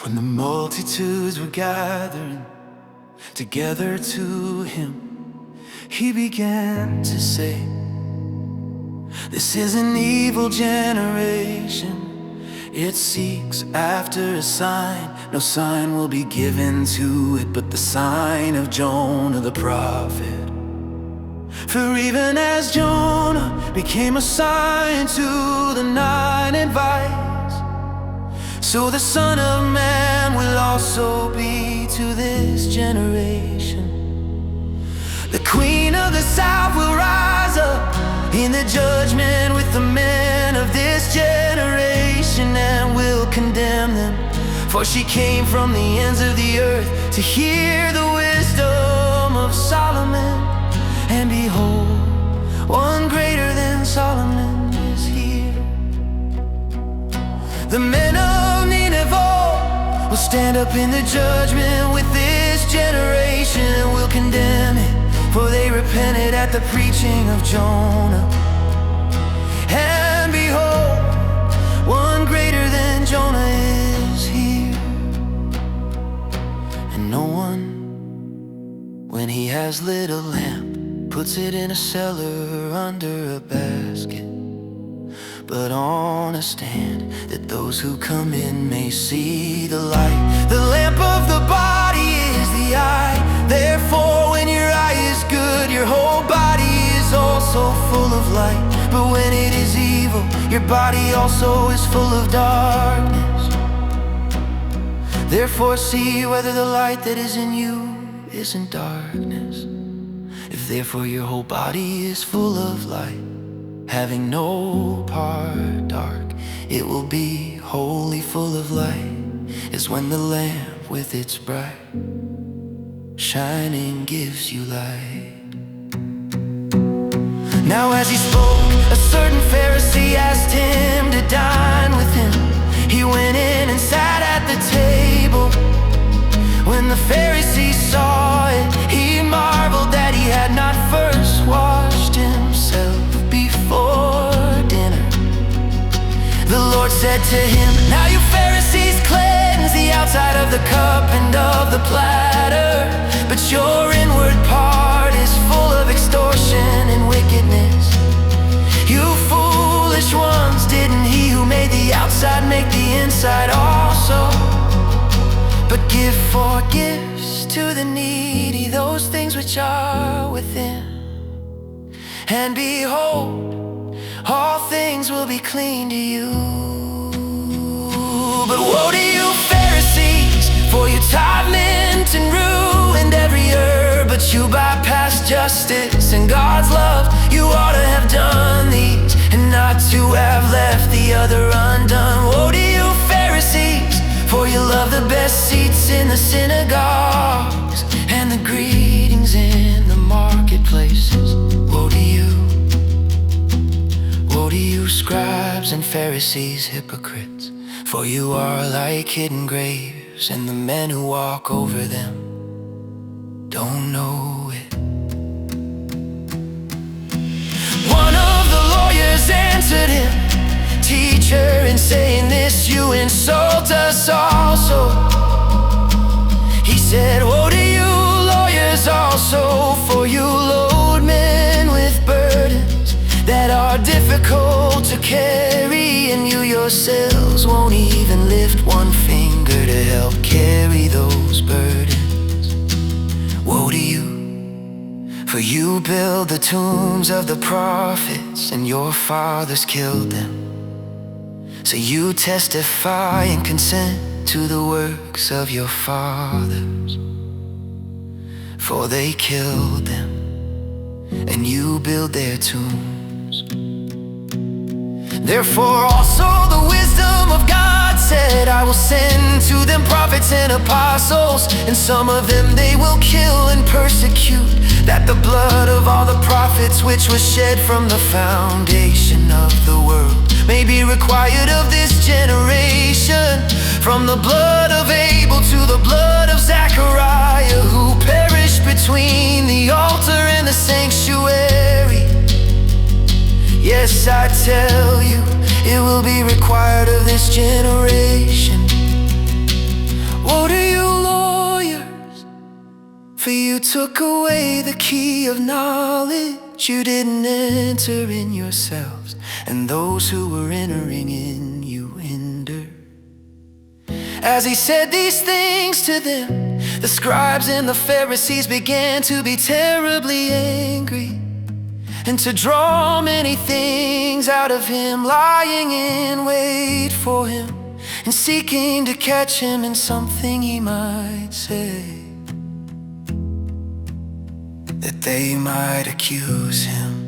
When the multitudes were gathering together to him, he began to say, "This is an evil generation. It seeks after a sign. No sign will be given to it but the sign of Jonah the prophet. For even as Jonah became a sign to the Ninevites, so the Son of Man will also be to this generation. The Queen of the South will rise up in the judgment with the men of this generation, and will condemn them. For she came from the ends of the earth to hear the wisdom of Solomon. And behold, one greater than Solomon is here. The men of Nineveh will stand up in the judgment with this generation, and will condemn it, for they repented at the preaching of Jonah. And behold, one greater than Jonah is here. And no one, when he has lit a lamp, puts it in a cellar under a basket, but on a stand, that those who come in may see the light. The lamp of the body is the eye. Therefore, when your eye is good, your whole body is also full of light. But when it is evil, your body also is full of darkness. Therefore see whether the light that is in you isn't darkness. If therefore your whole body is full of light, having no part dark, it will be wholly full of light, as when the lamp with its bright shining gives you light. Now as he spoke, a certain Pharisee asked him to dine with him. He went in and sat at the table. When the Pharisee saw it, he marveled that he had not first washed himself before dinner. The Lord said to him, "Now you Pharisees cleanse the outside of the cup and of the platter, but your inward part is full of extortion and wickedness. You foolish ones, didn't he who made the outside make the inside also? But give for gifts to the needy those things which are within, and behold, all things will be clean to you. But woe to you Pharisees, for you tithe mint and rue and every herb, but you bypass justice and God's love. You ought to have done these, and not to have left the other undone. Woe to you Pharisees, for you love the best seats in the synagogues and the greetings in the marketplaces. Woe to you, woe to you scribes and Pharisees, hypocrites, for you are like hidden graves, and the men who walk over them don't know it." One of the lawyers answered him, "Teacher, in saying this you insult us also." He said, "Woe to you lawyers also, for you load men with burdens that are difficult to carry, and you yourselves won't even lift one finger to help carry those burdens. Woe to you, for you build the tombs of the prophets, and your fathers killed them. So you testify and consent to the works of your fathers, for they killed them, and you build their tombs. Therefore also the wisdom of God said, I will send to them prophets and apostles, and some of them they will kill and persecute, that the blood of all the prophets which was shed from the foundation of the world may be required of this generation, from the blood of Abel to the blood of Zachariah, who perished between the altar and the sanctuary. Yes, I tell you, it will be required of this generation. took away the key of knowledge. You didn't enter in yourselves, and those who were entering in you hindered. As he said these things to them, the scribes and the Pharisees began to be terribly angry, and to draw many things out of him, lying in wait for him, and seeking to catch him in something he might say, that they might accuse him.